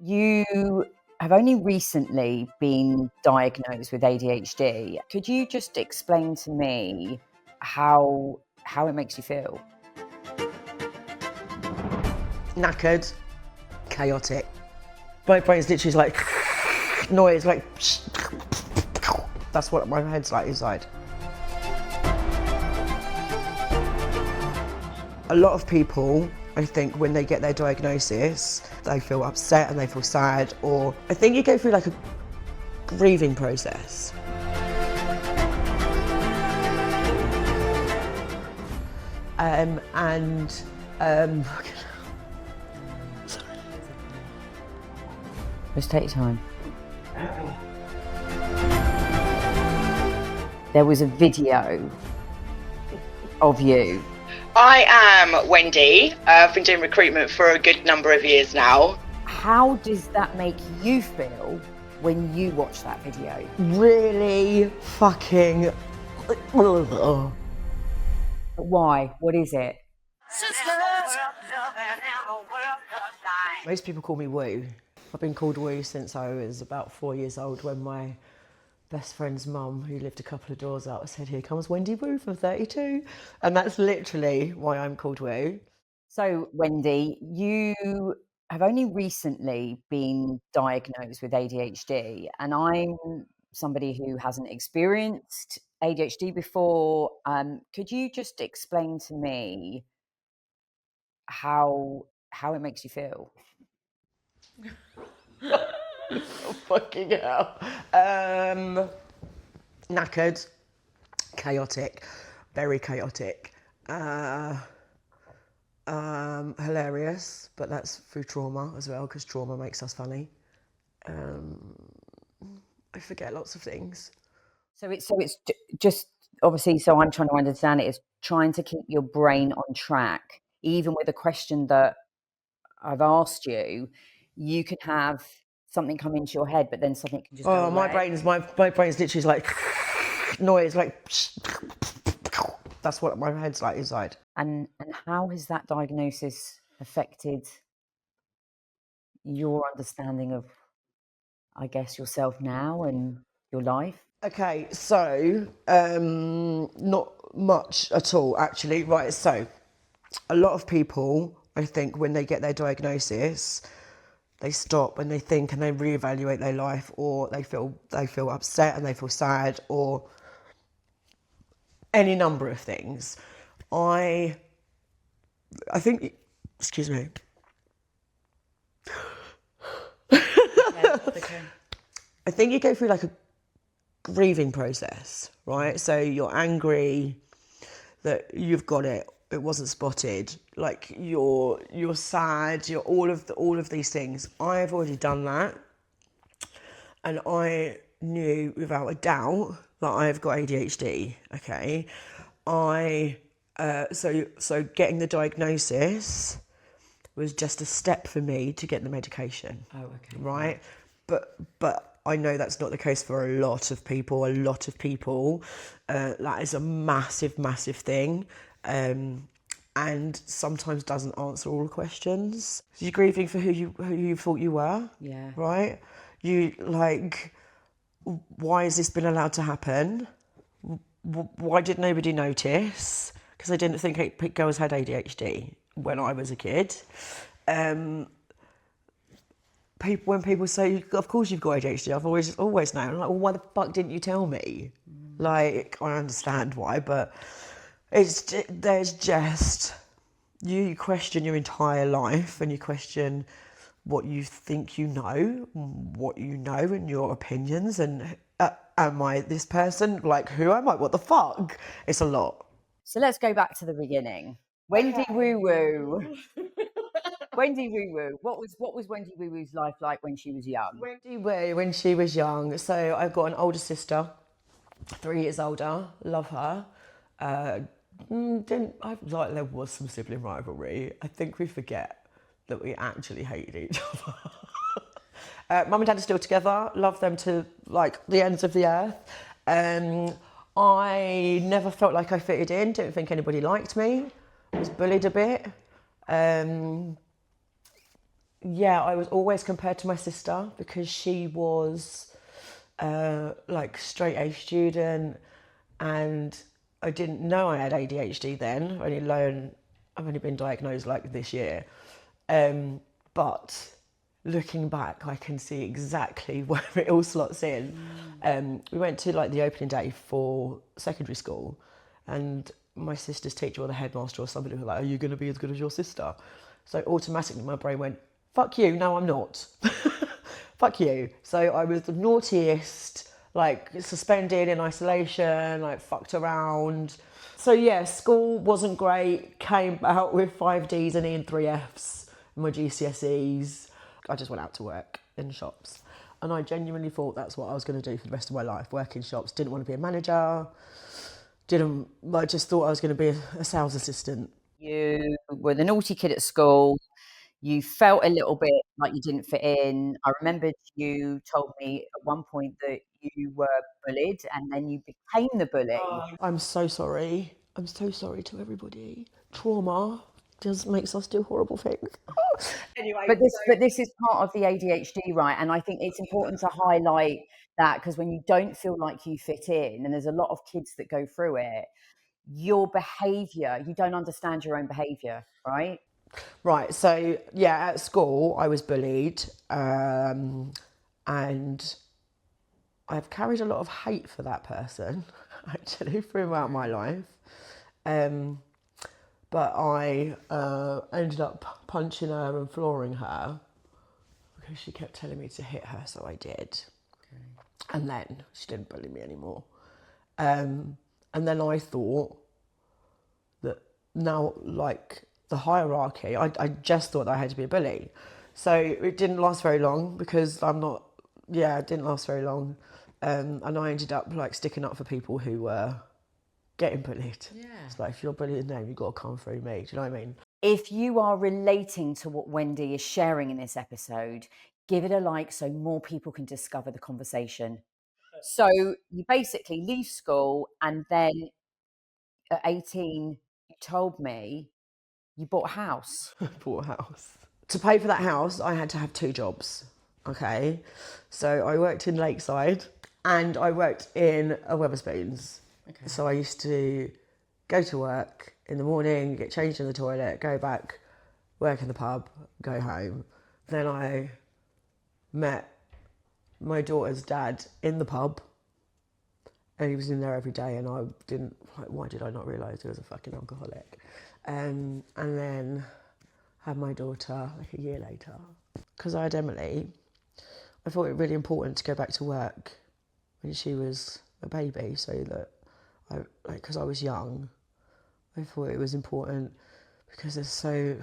You have only recently been diagnosed with ADHD. Could you just explain to me how it makes you feel? Knackered, chaotic. My brain's literally like noise, like that's what my head's like inside. A lot of people, I think, when they get their diagnosis, they feel upset and they feel sad, or I think you go through like a grieving process. Just take your time. There was a video of you. I am Wendy. I've been doing recruitment for a good number of years now. How does that make you feel when you watch that video? Really fucking. Why? What is it? Most people call me Woo. I've been called Woo since I was about 4 years old, when my best friend's mum, who lived a couple of doors out, said, "Here comes Wendy Woo from 32." And that's literally why I'm called Woo. So, Wendy, you have only recently been diagnosed with ADHD, and I'm somebody who hasn't experienced ADHD before. Could you just explain to me how it makes you feel? Oh, fucking hell. Knackered, chaotic, very chaotic. Hilarious, but that's through trauma as well, because trauma makes us funny. I forget lots of things. So it's just obviously. So I'm trying to understand it. Is trying to keep your brain on track, even with a question that I've asked you. You can have something come into your head, but then something can just go away. My brain's literally like noise, like that's what my head's like inside. And how has that diagnosis affected your understanding of, I guess, yourself now and your life? Okay, so not much at all, actually. Right, so a lot of people, I think, when they get their diagnosis, they stop and they think and they reevaluate their life, or they feel upset and they feel sad, or any number of things. I think, excuse me. Okay. I think you go through like a grieving process, right? So you're angry that you've got it wasn't spotted, like you're sad, you're all of these things. I've already done that, and I knew without a doubt that I've got ADHD. Okay, so getting the diagnosis was just a step for me to get the medication. Oh, okay. Right, but I know that's not the case for a lot of people. That is a massive thing, and sometimes doesn't answer all the questions. You're grieving for who you thought you were. Yeah. Right. You like, why has this been allowed to happen? Why did nobody notice? Because I didn't think girls had ADHD when I was a kid. When people say, "Of course you've got ADHD," I've always known. I'm like, well, why the fuck didn't you tell me? Like, I understand why, but there's just, you question your entire life, and you question what you think you know, and your opinions, and am I this person? Like, who am I? What the fuck? It's a lot. So let's go back to the beginning. Wendy Woo Woo. Wendy Woo Woo. What was Wendy Woo Woo's life like when she was young? Wendy Woo, when she was young. So I've got an older sister, 3 years older. Love her. There was some sibling rivalry. I think we forget that we actually hated each other. Mum and Dad are still together. Love them to like the ends of the earth. I never felt like I fitted in. Didn't think anybody liked me. Was bullied a bit. Yeah, I was always compared to my sister because she was like straight A student, and I didn't know I had ADHD then. I've only been diagnosed like this year, but looking back, I can see exactly where it all slots in. We went to like the opening day for secondary school, and my sister's teacher or the headmaster or somebody was like, "Are you going to be as good as your sister?" So automatically my brain went, "Fuck you! No, I'm not." Fuck you. So I was the naughtiest, like suspended in isolation, like fucked around. So yeah, school wasn't great. Came out with 5 Ds and E and 3 Fs in my GCSEs. I just went out to work in shops. And I genuinely thought that's what I was going to do for the rest of my life, work in shops. Didn't want to be a manager. I just thought I was going to be a sales assistant. You were the naughty kid at school. You felt a little bit like you didn't fit in. I remembered you told me at one point that you were bullied and then you became the bully. I'm so sorry. I'm so sorry to everybody. Trauma just makes us do horrible things. But this is part of the ADHD, right? And I think it's important to highlight that, because when you don't feel like you fit in, and there's a lot of kids that go through it, your behavior, you don't understand your own behavior, right? Right, so yeah, at school I was bullied, and I've carried a lot of hate for that person actually throughout my life. But I ended up punching her and flooring her because she kept telling me to hit her, so I did. Okay. And then she didn't bully me anymore. And then I thought that now, like the hierarchy, I just thought that I had to be a bully. So it didn't last very long because it didn't last very long. And I ended up like sticking up for people who were getting bullied. Yeah. It's like, if you're bullying them, you've got to come through me. Do you know what I mean? If you are relating to what Wendy is sharing in this episode, give it a like so more people can discover the conversation. So you basically leave school, and then at 18, you told me you bought a house. Bought a house. To pay for that house, I had to have 2 jobs. Okay. So I worked in Lakeside and I worked in a Weatherspoons. Okay. So I used to go to work in the morning, get changed in the toilet, go back, work in the pub, go home. Then I met my daughter's dad in the pub, and he was in there every day, and I didn't, like, why did I not realise he was a fucking alcoholic? And then had my daughter like a year later. Because I had Emily, I thought it really important to go back to work when she was a baby, so that because I was young, I thought it was important because there's so,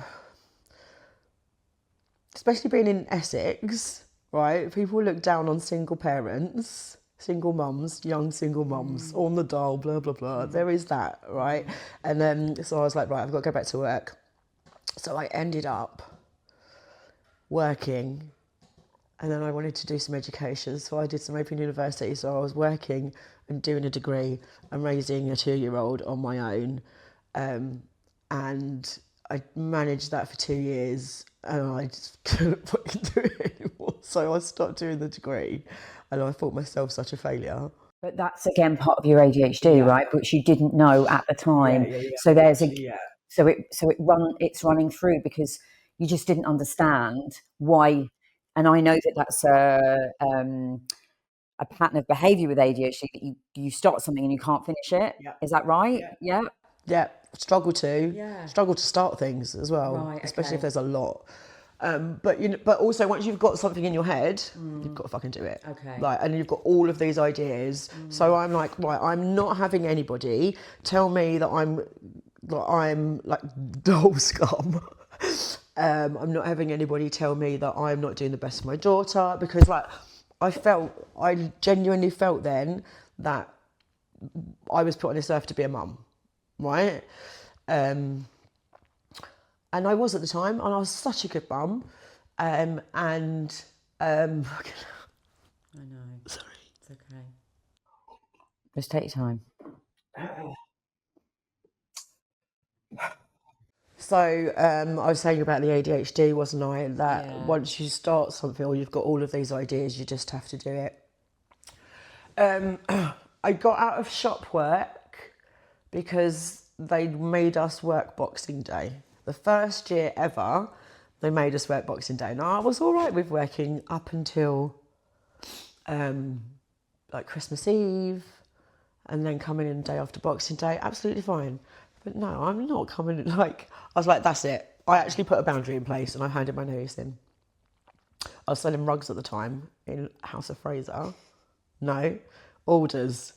especially being in Essex, right? People look down on single parents, single mums, young single mums, on the dole, blah, blah, blah. There is that, right? And then, so I was like, right, I've got to go back to work. So I ended up working, and then I wanted to do some education. So I did some Open University. So I was working and doing a degree and raising a 2-year-old on my own. And I managed that for 2 years, and I just couldn't fucking do it anymore. So I stopped doing the degree, and I thought myself such a failure. But that's again part of your ADHD, right? Which you didn't know at the time. So there's it's running through because you just didn't understand why. And I know that that's a pattern of behaviour with ADHD, that you start something and you can't finish it. Yeah. Is that right? Yeah. Yeah, struggle to start things as well, right, especially if there's a lot. But also once you've got something in your head, you've got to fucking do it. Okay. Like, and you've got all of these ideas. So I'm like, right, I'm not having anybody tell me that I'm like doll scum. I'm not having anybody tell me that I'm not doing the best for my daughter, because like I genuinely felt then that I was put on this earth to be a mum, right? And I was at the time, and I was such a good mum. I know. Sorry. It's okay. Just take your time. So I was saying about the ADHD, wasn't I? That Yeah. once you start something or you've got all of these ideas, you just have to do it. I got out of shop work because they made us work Boxing Day. The first year ever, they made us work Boxing Day. Now, I was all right with working up until like Christmas Eve and then coming in the day after Boxing Day, absolutely fine. But no, I'm not coming in, like, I was like, that's it. I actually put a boundary in place and I handed my notice in. I was selling rugs at the time in House of Fraser. No, Alders.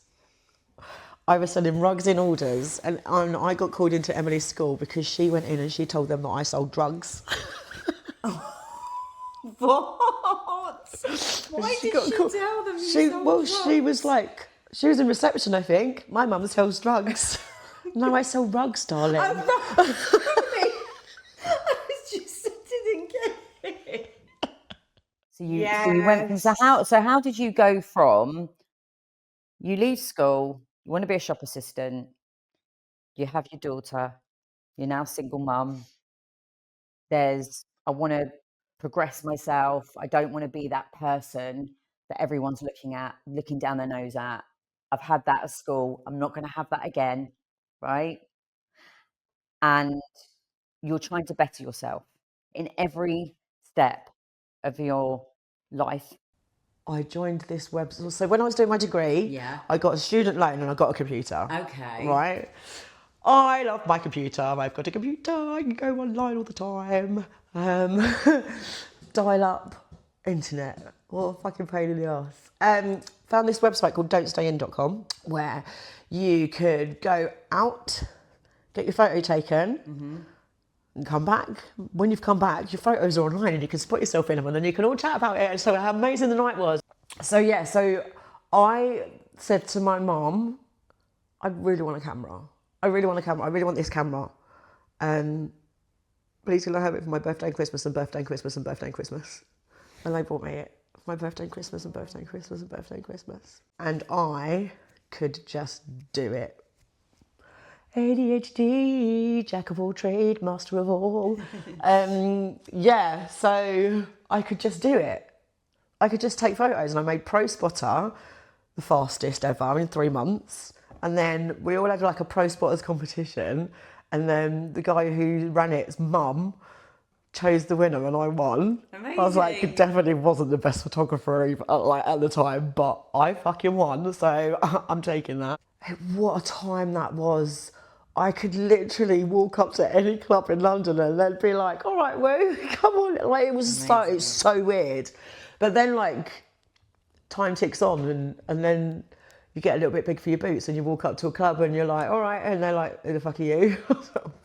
I was selling rugs in Alders, and I got called into Emily's school because she went in and she told them that I sold drugs. What? Why did she tell them you sold drugs? She was like, she was in reception, I think. My mum sells drugs. No, I sell rugs, darling. I'm not. I was just sitting in. So you went from how did you go from you leave school, you want to be a shop assistant, you have your daughter, you're now single mum. There's I want to progress myself. I don't want to be that person that everyone's looking down their nose at. I've had that at school. I'm not going to have that again, right? And you're trying to better yourself in every step of your life. I joined this website. So when I was doing my degree, I got a student loan and I got a computer. Okay. Right? I love my computer. I've got a computer. I can go online all the time. Dial up internet. What a fucking pain in the arse. Found this website called don'tstayin.com where you could go out, get your photo taken, and come back. When you've come back, your photos are online and you can spot yourself in them and then you can all chat about it and so how amazing the night was. So I said to my mum, I really want a camera. I really want a camera. I really want this camera. Please can I have it for my birthday and Christmas and birthday and Christmas and birthday and Christmas? And they bought me it for my birthday and Christmas and birthday and Christmas and birthday and Christmas. And I could just do it. ADHD, jack of all trade, master of all. So I could just do it. I could just take photos and I made Pro Spotter the fastest ever in 3 months. And then we all had like a Pro Spotters competition. And then the guy who ran it's mum chose the winner and I won. Amazing. I was like, it definitely wasn't the best photographer at the time, but I fucking won. So I'm taking that. What a time that was. I could literally walk up to any club in London and they'd be like, all right, woo, come on. Like, it's so weird. But then like time ticks on and then you get a little bit big for your boots and you walk up to a club and you're like, all right. And they're like, who the fuck are you?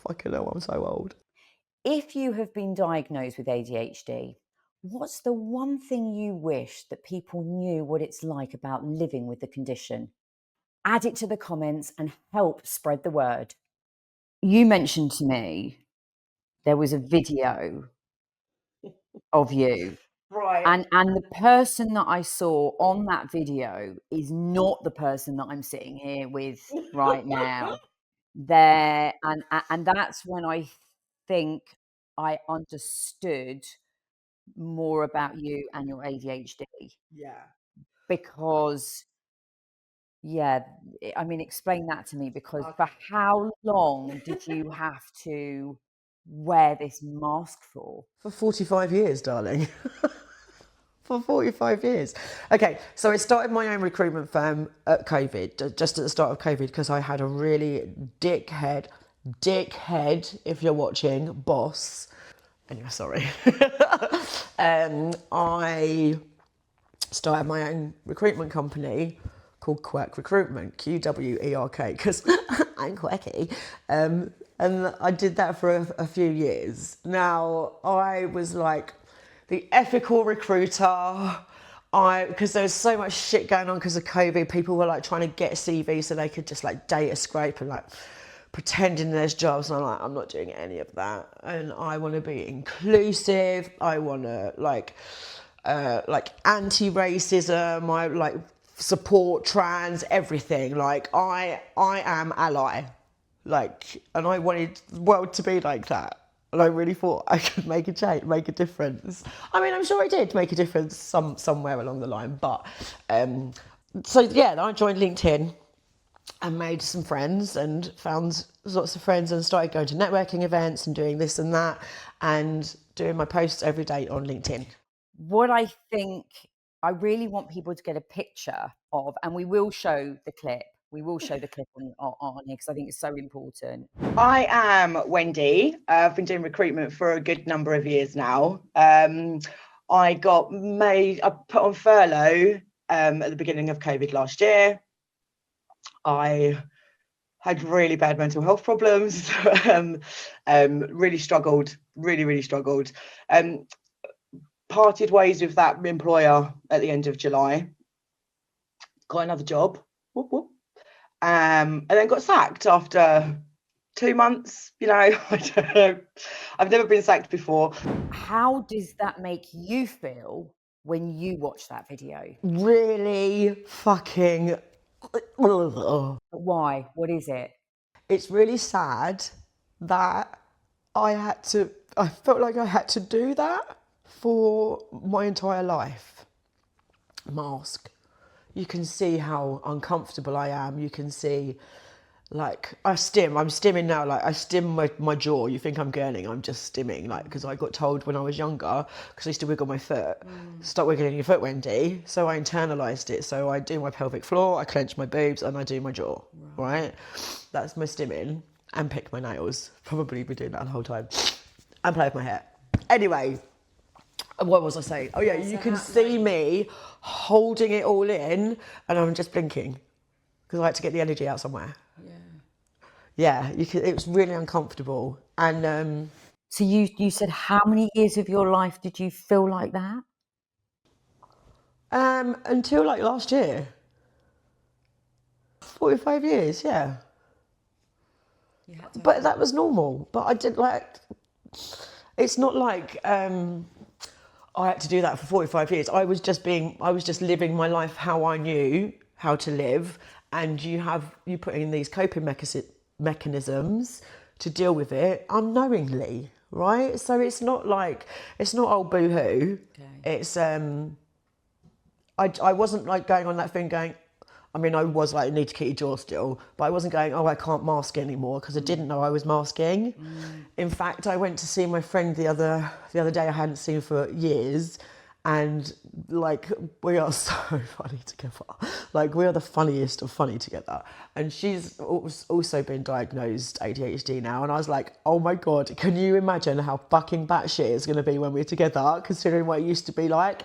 Fucking hell, I'm so old. If you have been diagnosed with ADHD, what's the one thing you wish that people knew what it's like about living with the condition? Add it to the comments and help spread the word. You mentioned to me there was a video of you. Right. And the person that I saw on that video is not the person that I'm sitting here with right now. And that's when I think I understood more about you and your ADHD. Yeah. Because I mean, explain that to me, because for how long did you have to wear this mask for? For 45 years, darling. For 45 years. Okay, so I started my own recruitment firm at COVID, just at the start of COVID, because I had a really dickhead, if you're watching, boss. Anyway, sorry. I started my own recruitment company called Quait Recruitment, QWERK, because I'm quirky. And I did that for a few years. Now, I was like the ethical recruiter. Because there was so much shit going on because of COVID, people were like trying to get CVs so they could just like data scrape and like pretending there's jobs. And I'm like, I'm not doing any of that. And I want to be inclusive. I want to like anti-racism. I like support trans, everything. Like I am ally. Like, and I wanted the world to be like that. And I really thought I could make a change, make a difference. I mean, I'm sure I did make a difference somewhere along the line. But so yeah, I joined LinkedIn and made some friends and found lots of friends and started going to networking events and doing this and that and doing my posts every day on LinkedIn. What I think I really want people to get a picture of, and we will show the clip. We will show the clip on here because I think it's so important. I am Wendy. I've been doing recruitment for a good number of years now. I put on furlough at the beginning of COVID last year. I had really bad mental health problems, really struggled, really struggled. Parted ways with that employer at the end of July. Got another job. Whoop, whoop. And then got sacked after 2 months. You know, I don't know. I've never been sacked before. How does that make you feel when you watch that video? Really fucking. Why? What is it? It's really sad that I felt like I had to do that for my entire life. Mask. You can see how uncomfortable I am. You can see, like, I'm stimming now, like, I stim my jaw. You think I'm gurning, I'm just stimming, like, because I got told when I was younger, because I used to wiggle my foot, stop wiggling your foot, Wendy. So I internalized it. So I do my pelvic floor, I clench my boobs, and I do my jaw, right? That's my stimming, and pick my nails. Probably be doing that the whole time. And play with my hair. Anyway, what was I saying? Oh yeah, you can see me holding it all in, and I'm just blinking because I had to get the energy out somewhere. Yeah, it was really uncomfortable. And So you said how many years of your life did you feel like that? until like last year, 45 years, yeah. But that was normal. But I did like. It's not like I had to do that for 45 years. I was just living my life how I knew how to live, and you put in these coping mechanisms to deal with it unknowingly, right? So it's not old boo-hoo. Okay. It's I wasn't like going on that thing going, I mean, I was like, I need to keep your jaw still, but I wasn't going, oh, I can't mask anymore, because I didn't know I was masking. In fact, I went to see my friend the other day I hadn't seen for years, and like, we are so funny together. Like, we are the funniest of funny together. And she's also been diagnosed ADHD now, and I was like, oh my God, can you imagine how fucking batshit it's going to be when we're together, considering what it used to be like?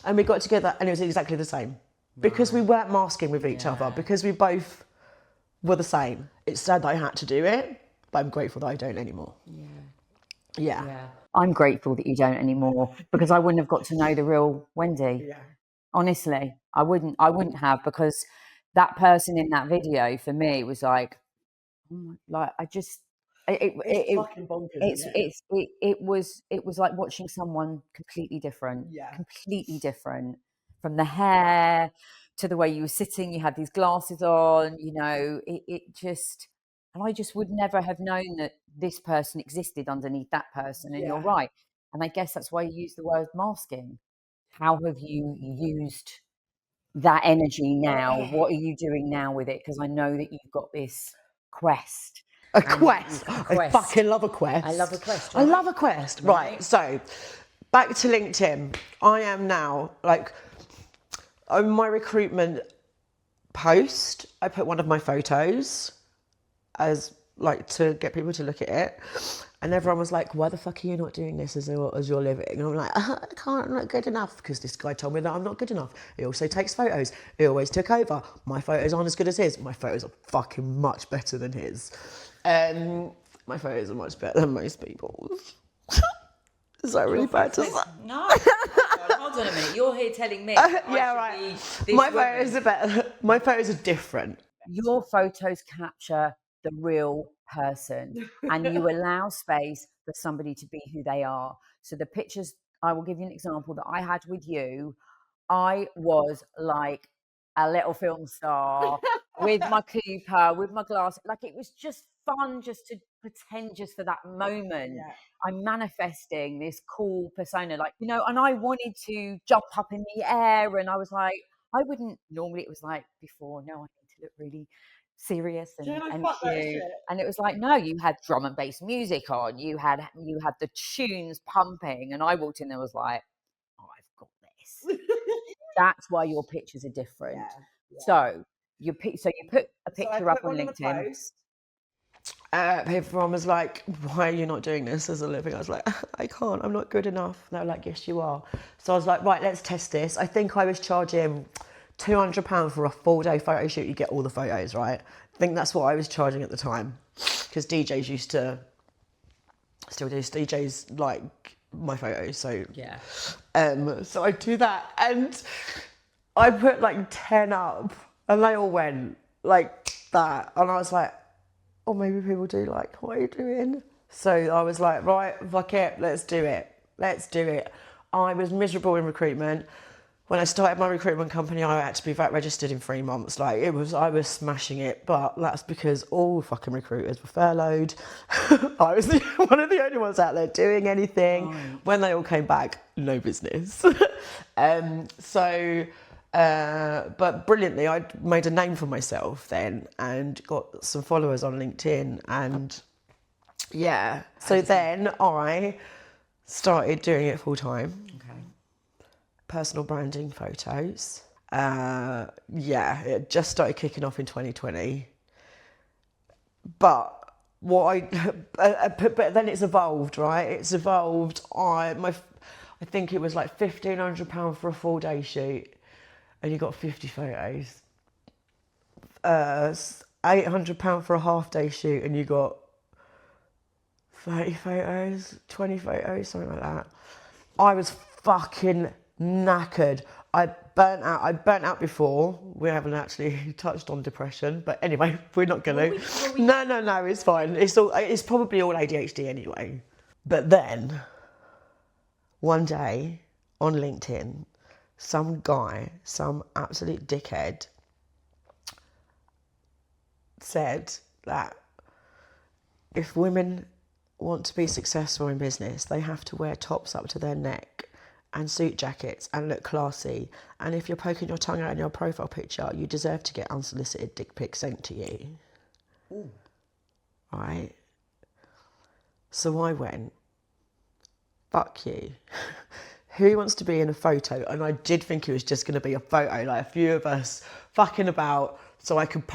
And we got together, and it was exactly the same. Because we weren't masking with each other, because we both were the same. It's sad that I had to do it, but I'm grateful that I don't anymore. Yeah. I'm grateful that you don't anymore, because I wouldn't have got to know the real Wendy. Yeah. Honestly, I wouldn't have, because that person in that video for me was like, It's fucking bonkers, isn't it? it was like watching someone completely different. Yeah. Completely different, from the hair to the way you were sitting. You had these glasses on, you know, and I just would never have known that this person existed underneath that person. And you're right. And I guess that's why you use the word masking. How have you used that energy now? What are you doing now with it? Because I know that you've got this quest. A quest. I fucking love a quest. I love a quest. I love a quest. Right. So, back to LinkedIn. I am now, like, on my recruitment post, I put one of my photos as, like, to get people to look at it. And everyone was like, why the fuck are you not doing this as your living? And I'm like, I can't, I'm not good enough, because this guy told me that I'm not good enough. He also takes photos. He always took over. My photos aren't as good as his. My photos are fucking much better than his. My photos are much better than most people's. Is that really bad to say? No. Hold on a minute. You're here telling me. Yeah, right. My photos are better. My photos are different. Your photos capture the real person, and you allow space for somebody to be who they are. So the pictures, I will give you an example that I had with you. I was like a little film star with my Cooper, with my glass. Like, it was just fun just to pretend just for that moment. Yeah. I'm manifesting this cool persona, like, you know, and I wanted to jump up in the air, and I was like, I wouldn't normally, it was like before, no, I need to look really serious and Fuck that cute. shit. And it was like, no, you had drum and bass music on, you had the tunes pumping, and I walked in there, was like, oh, I've got this. That's why your pictures are different. Yeah. So so you put a So I picture up put on one of the LinkedIn. posts. Everyone was like, why are you not doing this as a living? I was like, I can't, I'm not good enough. And they were like, yes, you are. So I was like, right, let's test this. I think I was charging £200 for a 4-day photo shoot. You get all the photos, right? I think that's what I was charging at the time. Because DJs used to, still do, DJs like my photos. So Yeah. so I do that. And I put like 10 up and they all went like that. And I was like, or maybe people do like, what are you doing? So I was like, right, fuck it, let's do it. Let's do it. I was miserable in recruitment. When I started my recruitment company, I had to be VAT registered in 3 months. Like I was smashing it, but that's because all fucking recruiters were furloughed. I was one of the only ones out there doing anything. Right. When they all came back, no business. But brilliantly, I made a name for myself then and got some followers on LinkedIn. And yeah, so then I started doing it full time. Okay. Personal branding photos. It just started kicking off in 2020. But but then it's evolved, right? It's evolved. I think it was like £1,500 for a 4-day shoot. And you got 50 photos. £800 for a half-day shoot, and you got 30 photos, 20 photos, something like that. I was fucking knackered. I burnt out before. We haven't actually touched on depression, but anyway, we're not gonna. No, it's fine. It's probably all ADHD anyway. But then, one day on LinkedIn, some guy, some absolute dickhead, said that if women want to be successful in business, they have to wear tops up to their neck and suit jackets and look classy. And if you're poking your tongue out in your profile picture, you deserve to get unsolicited dick pics sent to you. Ooh. Right? So I went, fuck you. Who wants to be in a photo? And I did think it was just going to be a photo, like a few of us fucking about, so I could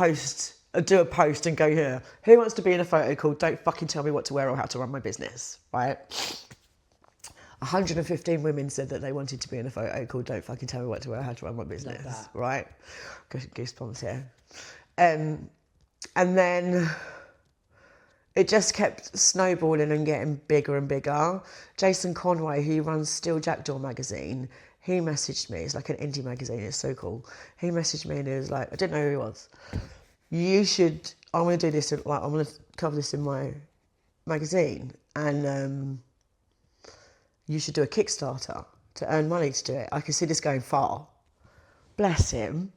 do a post and go here. Who wants to be in a photo called "Don't fucking tell me what to wear or how to run my business," right? 115 women said that they wanted to be in a photo called "Don't fucking tell me what to wear or how to run my business," right? Goosebumps here. And then it just kept snowballing and getting bigger and bigger. Jason Conway, who runs Steel Jackdaw magazine, he messaged me. It's like an indie magazine. It's so cool. He messaged me and he was like, I didn't know who he was. I'm going to do this, I'm going to cover this in my magazine. And you should do a Kickstarter to earn money to do it. I can see this going far. Bless him.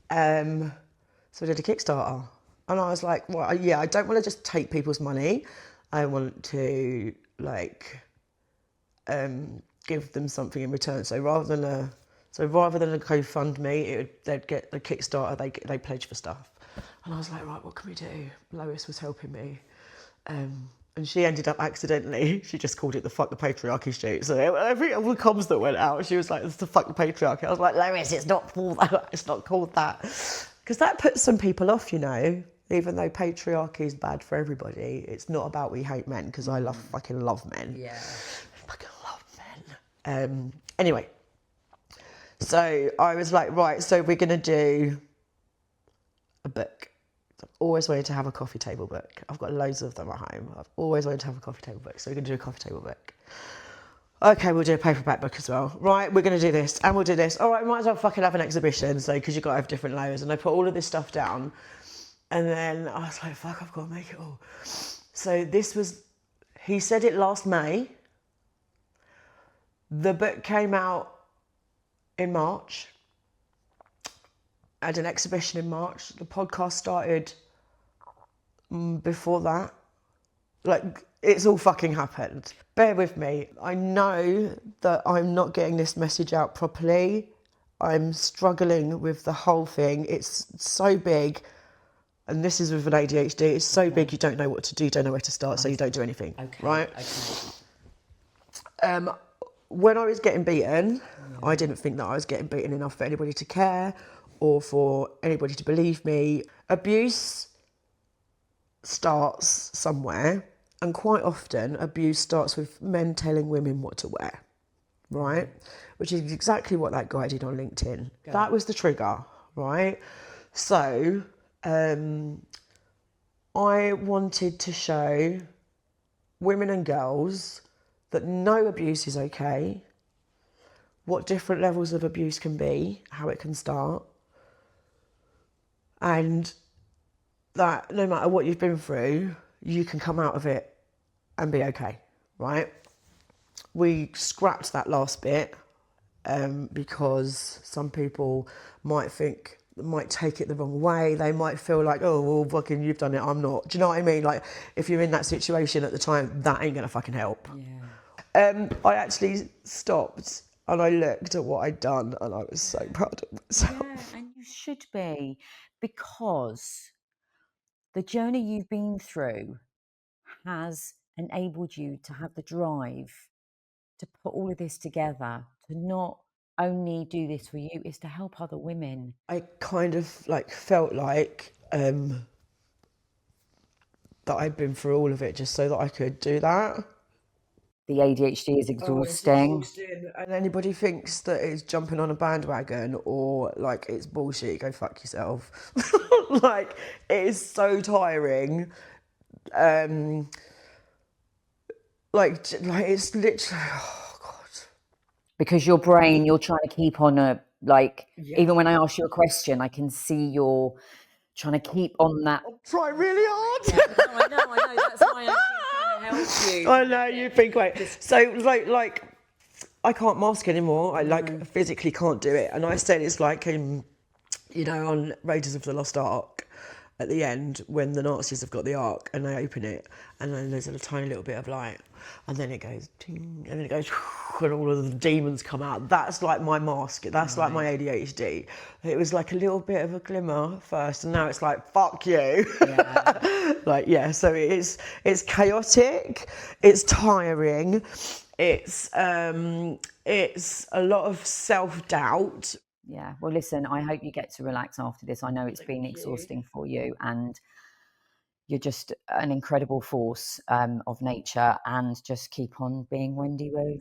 So I did a Kickstarter. And I was like, well, yeah, I don't want to just take people's money. I want to, give them something in return. So rather than a GoFundMe, they'd get the Kickstarter, they pledge for stuff. And I was like, right, what can we do? Lois was helping me. And she ended up accidentally, she just called it the Fuck the Patriarchy shoot. So every all the comms that went out, she was like, it's the Fuck the Patriarchy. I was like, Lois, it's not called that. It's not called that. Because that puts some people off, you know. Even though patriarchy is bad for everybody, it's not about we hate men, because I fucking love men. Yeah. I fucking love men. Anyway, so I was like, right, so we're going to do a book. I've always wanted to have a coffee table book. I've got loads of them at home. I've always wanted to have a coffee table book, so we're going to do a coffee table book. Okay, we'll do a paperback book as well. Right, we're going to do this, and we'll do this. All right, we might as well fucking have an exhibition, so because you've got to have different layers. And I put all of this stuff down. And then I was like, fuck, I've got to make it all. So he said it last May. The book came out in March. I had an exhibition in March. The podcast started before that. Like, it's all fucking happened. Bear with me. I know that I'm not getting this message out properly. I'm struggling with the whole thing. It's so big. And this is with an ADHD. It's so big you don't know what to do, don't know where to start, so you don't do anything. Right? When I was getting beaten, I didn't think that I was getting beaten enough for anybody to care or for anybody to believe me. Abuse starts somewhere, and quite often abuse starts with men telling women what to wear, right? Which is exactly what that guy did on LinkedIn. That was the trigger, right? So I wanted to show women and girls that no abuse is okay, what different levels of abuse can be, how it can start, and that no matter what you've been through, you can come out of it and be okay, right? We scrapped that last bit because some people might take it the wrong way. They might feel like, oh, well, fucking, you've done it, I'm not. Do you know what I mean? Like, if you're in that situation at the time, that ain't gonna fucking help. I actually stopped and I looked at what I'd done and I was so proud of myself. Yeah, and you should be, because the journey you've been through has enabled you to have the drive to put all of this together, to not only do this for you, is to help other women. I kind of like felt like that I'd been through all of it just so that I could do that. The ADHD is exhausting. And anybody thinks that it's jumping on a bandwagon or like it's bullshit, go fuck yourself. Like, it is so tiring. Like it's literally, oh God. Because your brain, you're trying to keep on even when I ask you a question, I can see you're trying to keep on that. Try really hard. I know. That's why I'm trying to help you. I know, you've been great. So like I can't mask anymore. I physically can't do it. And I said it's like on Raiders of the Lost Ark at the end when the Nazis have got the Ark and they open it and then there's a tiny little bit of light and then it goes ting, and then it goes and all of the demons come out. That's like my mask. That's like my ADHD. It was like a little bit of a glimmer first and now it's like, fuck you. So it's chaotic, it's tiring, it's a lot of self-doubt. Yeah. Well, listen, I hope you get to relax after this. I know it's been exhausting for you, and you're just an incredible force of nature, and just keep on being Wendy Woo.